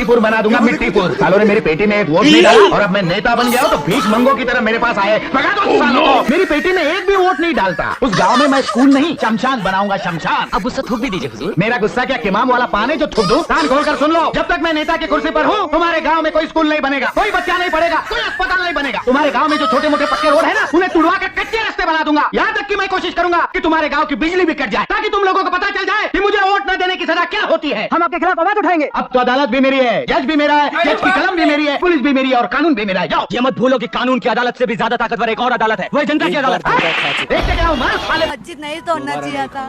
मिट्टीपुर बना दूंगा, मिट्टीपुर। सालों ने मेरी पेटी में एक वोट नहीं डाला और अब मैं नेता बन गया हूँ तो भीख मंगो की तरह मेरे पास आए। भगा दो सालों को। मेरी पेटी में एक भी वोट नहीं डालता। उस गांव में मैं स्कूल नहीं शमशान बनाऊंगा, शमशान। अब गुस्सा थूक भी दीजिए हुजूर। मेरा गुस्सा क्या किमाम वाला पानी जो थूक दूं? कान खोल कर सुन लो, जब तक मैं नेता की कुर्सी पर हूँ तुम्हारे गांव में कोई स्कूल नहीं बनेगा, कोई बच्चा नहीं पढ़ेगा, कोई अस्पताल नहीं बनेगा। तुम्हारे गांव में जो छोटे मोटे पक्के रोड है ना, उन्हें तुड़वा कर कच्चे रास्ते बना दूंगा। यहाँ तक कि मैं कोशिश करूंगा कि तुम्हारे गांव की बिजली भी कट जाए, ताकि तुम लोगों को पता चल जाए कि मुझे वोट न देने की सजा क्या होती है। हम आपके खिलाफ आवाज उठाएंगे। अब तो अदालत भी मेरी है, जज भी मेरा है, जज की कलम भी मेरी है, पुलिस भी मेरी है और कानून भी मेरा है। जाओ। ये मत भूलो कि कानून की अदालत से भी ज्यादा ताकतवर एक और अदालत है, वह जनता की अदालत। देखते क्या हूँ, मार साले। मस्जिद नहीं तोड़ना चाहिए था।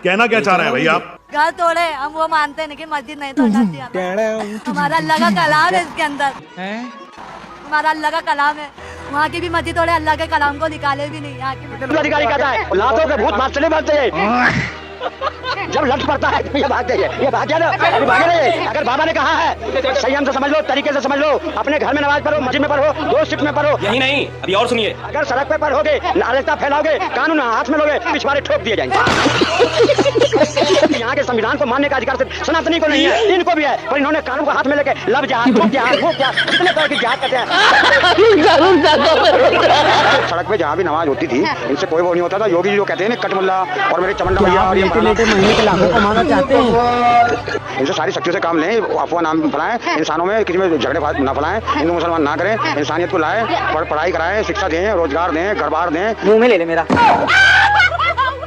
कहना क्या चाह रहे हैं भैया आप? घर तोड़े, हम वो मानते नहीं कि मस्जिद नहीं तोड़ना चाहिए था। हमारा अल्लाह का कलाम है इसके अंदर, हमारा अल्लाह का कलाम है। वहाँ की भी मस्जिद तोड़े, अल्लाह के कलाम को निकाले भी नहीं। यहाँ की अधिकारी कहता है लातों के भूत मास्टर नहीं बनते हैं। जब लट पड़ता है तो ये भागते हैं, ये भाग गया ना, अभी भागे नहीं। अगर बाबा ने कहा है संयम से समझ लो, तरीके से समझ लो, अपने घर में नमाज पढ़ो, मस्जिद में पढ़ो, 2 शिफ्ट में पढ़ो। यही नहीं, अभी और सुनिए। अगर सड़क पे पढ़ोगे, नागरिकता फैलाओगे, कानून हाथ में लोगे, पिछवाड़े ठोक दिए जाएंगे। यहाँ के संविधान को मानने का अधिकार सिर्फ सनातनी को नहीं है, इनको भी है, पर इन्होंने कानून को हाथ में लेके लब जहाज, वो कितने तरह की जहाज करते हैं। सड़क पे जहाँ भी नमाज होती थी, इनसे कोई वो नहीं होता था। योगी जी जो कहते हैं ना कटमुल्ला और मेरे चमंडा भैया और ये लाखों कमाना चाहते हैं, इनसे सारी शक्तियों से काम लें, अफवाह नाम फैलाएं, इंसानों में किसी में झगड़े ना फैलाएं, हिंदू मुसलमान ना करें, इंसानियत को लाएं, पढ़ाई कराएं, शिक्षा दें, रोजगार दें, घर बार दें। मुंह में ले ले मेरा।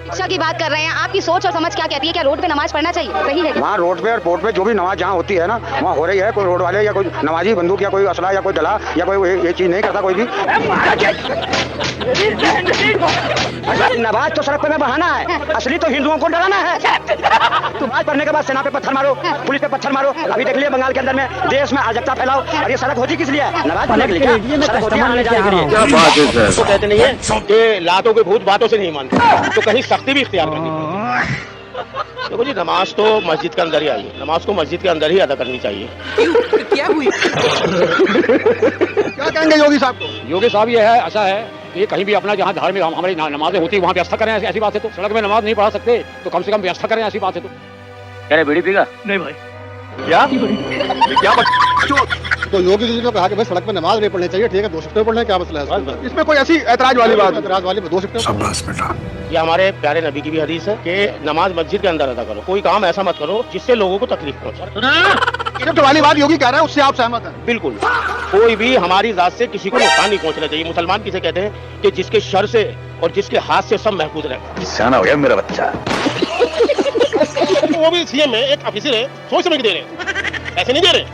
शिक्षा की बात कर रहे हैं, आपकी सोच और समझ क्या कहती है? क्या रोड पे नमाज पढ़ना चाहिए? सही है? वहाँ रोड पे और पोर्ट पे जो भी नमाज जहाँ होती है ना, वहाँ हो रही है। कोई रोड वाले या कोई नमाजी बंदूक या कोई असला या कोई डला या कोई ये चीज नहीं करता कोई भी। नमाज तो सड़क पे में बहाना है, असली तो हिंदुओं को डराना है। नमाज पढ़ने के बाद सेना पे पत्थर मारो, पुलिस पे पत्थर मारो। अभी देख लिया बंगाल के अंदर में देश में अराजकता फैलाओ, और ये सड़क होती किस लिए? नमाज पढ़ने के लिए। सड़क होती है आने जाने के लिए। क्या बात है सर? तो कहते नहीं है कि लातों के भूत बातों से नहीं मानते, तो कहीं सख्ती भी इख्तियार करनी चाहिए। देखो जी, नमाज तो मस्जिद के अंदर ही आई है, नमाज को मस्जिद के अंदर ही अदा करनी चाहिए। क्या हुई? क्या कहेंगे योगी साहब को? योगी साहब ये है, ऐसा है कि कहीं भी अपना जहाँ धार्मिक हमारी नमाजें होती है वहाँ व्यवस्था करें। ऐसी बात है तो सड़क में नमाज नहीं पढ़ा सकते तो कम से कम व्यवस्था करें। ऐसी बात है तो कह रहे बीड़ी पीगा? नहीं भाई, क्या तो योगी जी ने कहा कि भाई सड़क पे नमाज नहीं पढ़नी चाहिए, ठीक है 2 शिफ्ट में पढ़ना है, क्या मसला है? इसमें कोई ऐसी ऐतराज वाली बात? ऐतराज वाली 2 शिफ्ट में। ये हमारे प्यारे नबी की भी हदीस है कि नमाज मस्जिद के अंदर अदा करो, कोई काम ऐसा मत करो जिससे लोगों को तकलीफ पहुंचे। वाली बात योगी कह रहा है, उससे आप सहमत हैं? बिल्कुल, कोई भी हमारी जात से किसी को नुकसान नहीं पहुंचना चाहिए। मुसलमान किसे कहते हैं कि जिसके शर से और जिसके हाथ से सब महफूज रहे। सियाना हो गया मेरा बच्चा। वो भी सीएम है, एक ऑफिसर है, सोच समझ के दे रहे, ऐसे नहीं दे रहे।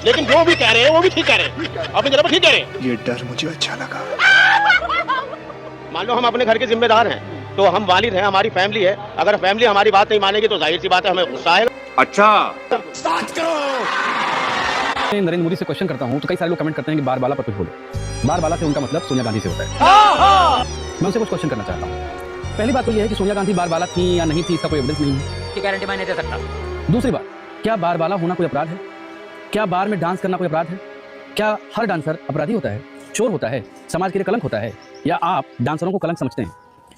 लेकिन जो भी कह रहे हैं वो भी ठीक कह रहे हैं, अपनी जगह पर ठीक कह रहे हैं। ये डर मुझे अच्छा लगा। मान लो हम अपने घर के जिम्मेदार हैं, तो हम वालिद हैं, हमारी फैमिली है। अगर फैमिली हमारी बात नहीं मानेगी तो जाहिर सी बात है हमें गुस्सा आएगा। अच्छा, नरेंद्र मोदी से क्वेश्चन करता हूं तो कई सारे लोग कमेंट करते हैं कि बारबाला पर कुछ बोलो। बारबाला से उनका मतलब सोनिया गांधी से होता है। मैं उनसे कुछ क्वेश्चन करना चाहता हूं। पहली बात तो यह है कि सोनिया गांधी बारबाला थी या नहीं थी, इसका कोई एविडेंस नहीं है की गारंटी मैं नहीं दे सकता। दूसरी बात, क्या बारबाला होना कोई अपराध है? क्या बार में डांस करना कोई अपराध है? क्या हर डांसर अपराधी होता है, चोर होता है, समाज के लिए कलंक होता है, या आप डांसरों को कलंक समझते हैं?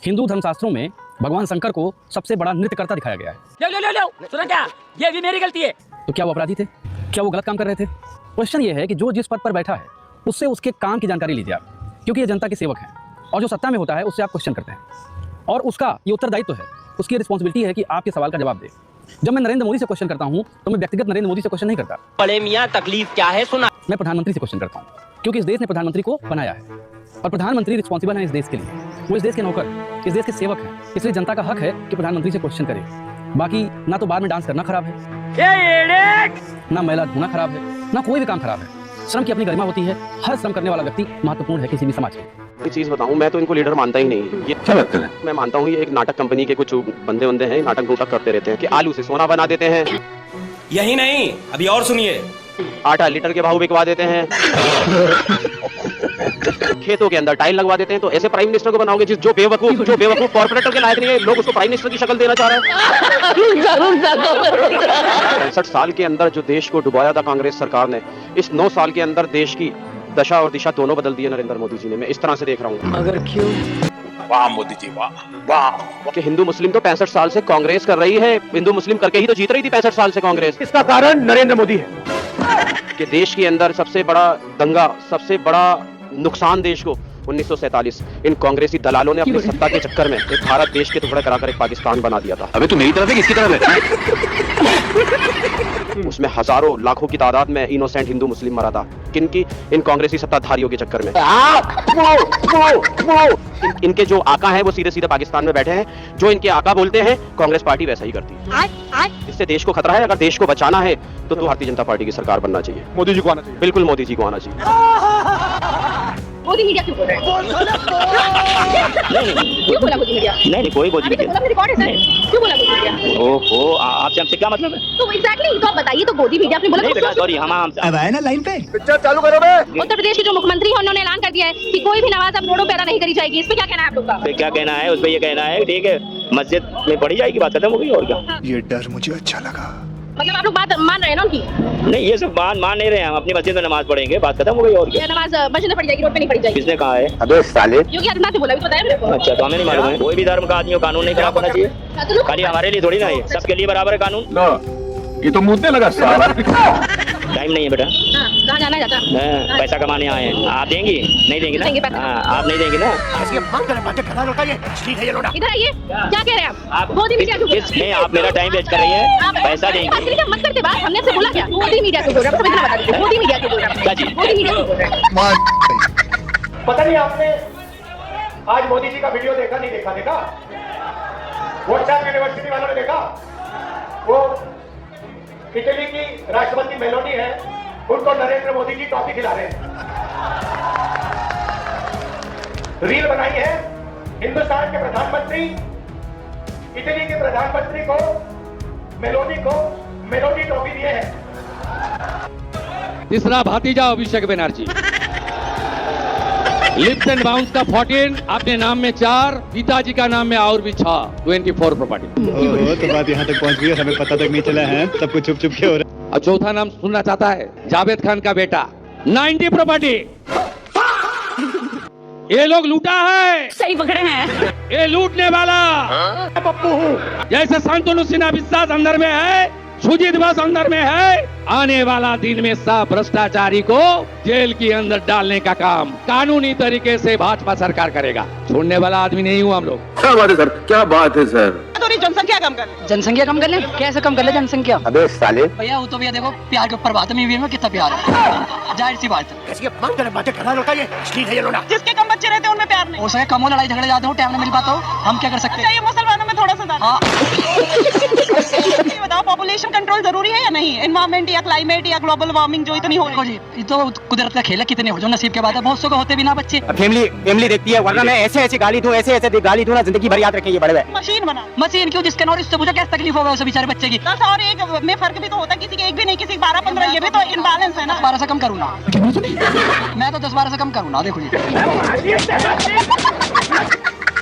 हिंदू धर्मशास्त्रों में भगवान शंकर को सबसे बड़ा नृत्यकर्ता दिखाया गया है। लो सुना क्या? ये भी मेरी गलती है। तो क्या वो अपराधी थे? क्या वो गलत काम कर रहे थे? क्वेश्चन ये है कि जो जिस पद पर बैठा है उससे उसके काम की जानकारी लीजिए आप, क्योंकि ये जनता के सेवक हैं। और जो सत्ता में होता है उससे आप क्वेश्चन करते हैं, और उसका ये उत्तरदायित्व है, उसकी रिस्पॉन्सिबिलिटी है कि आपके सवाल का जवाब दे। जब मैं नरेंद्र मोदी से क्वेश्चन करता हूं तो मैं व्यक्तिगत नरेंद्र मोदी से क्वेश्चन नहीं करता। बड़े मियां तकलीफ क्या है सुना। मैं प्रधानमंत्री से क्वेश्चन करता हूं, क्योंकि इस देश ने प्रधानमंत्री को बनाया है और प्रधानमंत्री रिस्पॉन्सिबल है इस देश के लिए। वो इस देश के नौकर, इस देश के सेवक हैं, इसलिए जनता का हक है कि प्रधानमंत्री से क्वेश्चन करे। बाकी ना तो बार में डांस करना खराब है, ना महिला धोना खराब है, ना कोई भी काम खराब है। श्रम की अपनी गरिमा होती है, हर श्रम करने वाला व्यक्ति महत्वपूर्ण है किसी भी समाज में। एक चीज बताऊं, मैं तो इनको लीडर मानता ही नहीं। ये क्या बात करें? मैं मानता हूँ ये एक नाटक कंपनी के कुछ बंदे हैं, नाटक नाटक करते रहते हैं कि आलू से सोना बना देते हैं। यही नहीं, अभी और सुनिए। आटा लीटर के भाव बिकवा देते हैं, खेतों के अंदर टाइल लगवा देते हैं। तो ऐसे प्राइम मिनिस्टर को बनाओगे जो बेवकूफ कॉर्पोरेटर के लायक नहीं है, लोग उसको प्राइम मिनिस्टर की शक्ल देना चाह रहे हैं। 65 साल के अंदर जो देश को डुबाया था कांग्रेस सरकार ने, इस 9 साल के अंदर देश की दशा और दिशा दोनों बदल दी है नरेंद्र मोदी जी ने। मैं इस तरह से देख रहा हूँ। मगर क्यों? वाह मोदी जी, वाह। कि हिंदू मुस्लिम तो 65 साल से कांग्रेस कर रही है, हिंदू मुस्लिम करके ही तो जीत रही थी 65 साल से कांग्रेस। इसका कारण नरेंद्र मोदी है। कि देश के अंदर सबसे बड़ा दंगा, सबसे बड़ा नुकसान देश को 1947 इन कांग्रेसी दलालों ने अपनी सत्ता के चक्कर में एक भारत देश के टुकड़े कराकर एक पाकिस्तान बना दिया था। अबे तू मेरी तरफ है किसकी तरफ है? उसमें हजारों लाखों की तादाद में इनोसेंट हिंदू मुस्लिम मरा था। किनकी? इन कांग्रेसी सत्ताधारियों के चक्कर में। इनके जो आका हैं वो सीधे सीधे पाकिस्तान में बैठे हैं। जो इनके आका बोलते हैं कांग्रेस पार्टी वैसा ही करती है। इससे देश को खतरा है। अगर देश को बचाना है तो भारतीय जनता पार्टी की सरकार बनना चाहिए। मोदी जी को आना चाहिए। बिल्कुल मोदी जी को आना चाहिए। मोदी मीडिया क्यों बोल रहे हैं? क्यों बोला मोदी मीडिया? नहीं कोई मोदी मीडिया रिकॉर्ड है सर। क्यों बोला मोदी मीडिया? ओहो आपसे हमसे क्या मतलब है? तो एग्जैक्टली तो आप बताइए, तो मोदी मीडिया आपने बोला नहीं तो बेटा सॉरी हम अब आए ना लाइन पे। पिक्चर चालू करो बे। उत्तर प्रदेश के जो मुख्यमंत्री हैं उन्होंने ऐलान कर दिया है कि कोई भी नमाज अब रोडों पर अदा नहीं करी जाएगी। इस पे क्या कहना है आप लोग का? क्या कहना है उस पर? ये कहना है ठीक है मस्जिद में पढ़ी जाएगी, बात खत्म हो गई और क्या। ये डर मुझे अच्छा लगा। मतलब आप लोग बात मान रहे हैं ना उनकी? नहीं ये सब मान नहीं रहे हैं। हम अपनी मस्जिद में नमाज पढ़ेंगे, बात खत्म हो गई और क्या। ये नमाज मस्जिद में पढ़ी जाएगी, रोड पे नहीं पढ़ी जाएगी। किसने कहा है? अबे साले योगी आदित्यनाथ ने बोला, भी बताया मेरे को। अच्छा तो हमें नहीं मालूम है। कोई भी धर्म का आदमी हो कानून नहीं खराब होना चाहिए। खाली हमारे लिए थोड़ी ना है, सबके लिए बराबर है कानून। ये तो मुद्दे लगा साला। टाइम नहीं है बेटा। कहाँ जाना है चाचा? पैसा कमाने आए हैं। आप देंगी? नहीं देंगी देंगे ना? पैसा। आप नहीं देंगी ना? इधर आइए, क्या कह रहे हैं आप? मोदी मीडिया क्यों बोल रहे हैं? आप मेरा टाइम वेस्ट कर रही हैं। पैसा देंगी? मत करते बात, हमने से बोला क्या? मोदी मीडिया क्यों बोल रहे हैं? सब इतना बता दीजिए, मोदी मीडिया क्यों बोल रहे हैं? मोदी मीडिया क्यों बोल रहे हैं? पता नहीं आपने आज मोदी जी का वीडियो देखा नहीं देखा? व्हाट्सएप यूनिवर्सिटी वालों ने देखा? वो इटली की राष्ट्रपति मेलोनी है, उनको नरेंद्र मोदी जी टॉफी खिला रहे हैं। रील बनाई है। हिंदुस्तान के प्रधानमंत्री इटली के प्रधानमंत्री को मेलोनी टॉफी दिए हैं। तीसरा भतीजा Abhishek Banerjee, lips and bounce का 14, अपने नाम में 4, पिताजी का नाम में और भी 6, 24 प्रॉपर्टी। तो बात यहाँ तक पहुँच गई, हमें पता तक नहीं चला है, सब कुछ छुप के हो रहा है। और चौथा नाम सुनना चाहता है, जावेद खान का बेटा, 90 प्रॉपर्टी। ये लोग लूटा है, सही पकड़े हैं। ये लूटने वाला पप्पू हूँ। जैसे शांतनु सिन्हा विश्वास अंदर में है, सुजीत बस अंदर में है, आने वाला दिन में सब भ्रष्टाचारी को जेल के अंदर डालने का काम कानूनी तरीके से भाजपा सरकार करेगा। छोड़ने वाला आदमी नहीं हूँ हम लोग। क्या बात है सर, क्या बात है सर। जनसंख्या कम कर ले। कैसे कम कर ले जनसंख्या? अबे साले भैया वो तो भैया देखो प्यार के ऊपर बात है, में कितना प्यार है, जाहिर सी बात है। जिसके कम बच्चे रहते हैं उनमें प्यार नहीं हो सके, कम हो लड़ाई झगड़े ज्यादा हो, टाइम नहीं मिल पाता हो, हम क्या कर सकते हैं? मुसलमानों में थोड़ा सा ये बताओ पॉपुलेशन कंट्रोल जरूरी है या नहीं? एनवायरमेंट या क्लाइमेट या ग्लोबल वार्मिंग जो इतनी हो रही है, ये तो कुदरत का खेल है, कितने हो जो नसीब के बाद है। बहुत सौ को होते भी ना बच्चे। फैमिली देखती है, वरना मैं ऐसे गाली दूं ना जिंदगी भर याद रखेंगे बड़े। मशीन क्यों? जिसके नॉलेज से पूछा क्या तकलीफ होगा उसे बेचारे बच्चे की। और एक में फर्क भी तो होता है, किसी के एक भी नहीं, किसी 12-15, ये भी तो इम्बैलेंस है ना। 12 से कम करूँ ना? मैं तो 10-12 से कम करूँ ना। देखो जी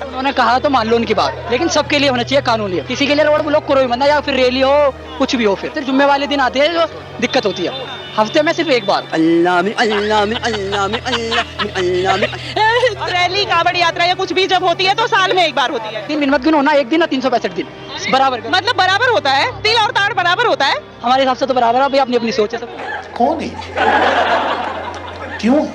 उन्होंने कहा तो मान लो उनकी बात, लेकिन सबके लिए होना चाहिए कानूनी। किसी के लिए रोड ब्लॉक करो बंदा, या फिर रैली हो, कुछ भी हो, फिर जुम्मे वाले दिन आते हैं जो दिक्कत होती है। हफ्ते में सिर्फ एक बार रैली, कावड़ यात्रा या कुछ भी जब होती है तो साल में एक बार होती है। 3 दिन मत गिनो ना, एक दिन ना 365 दिन बराबर, मतलब बराबर होता है। तिल और ताड़ बराबर होता है हमारे हिसाब से तो बराबर है। अपनी अपनी सोच है सब। कौन है? क्यों?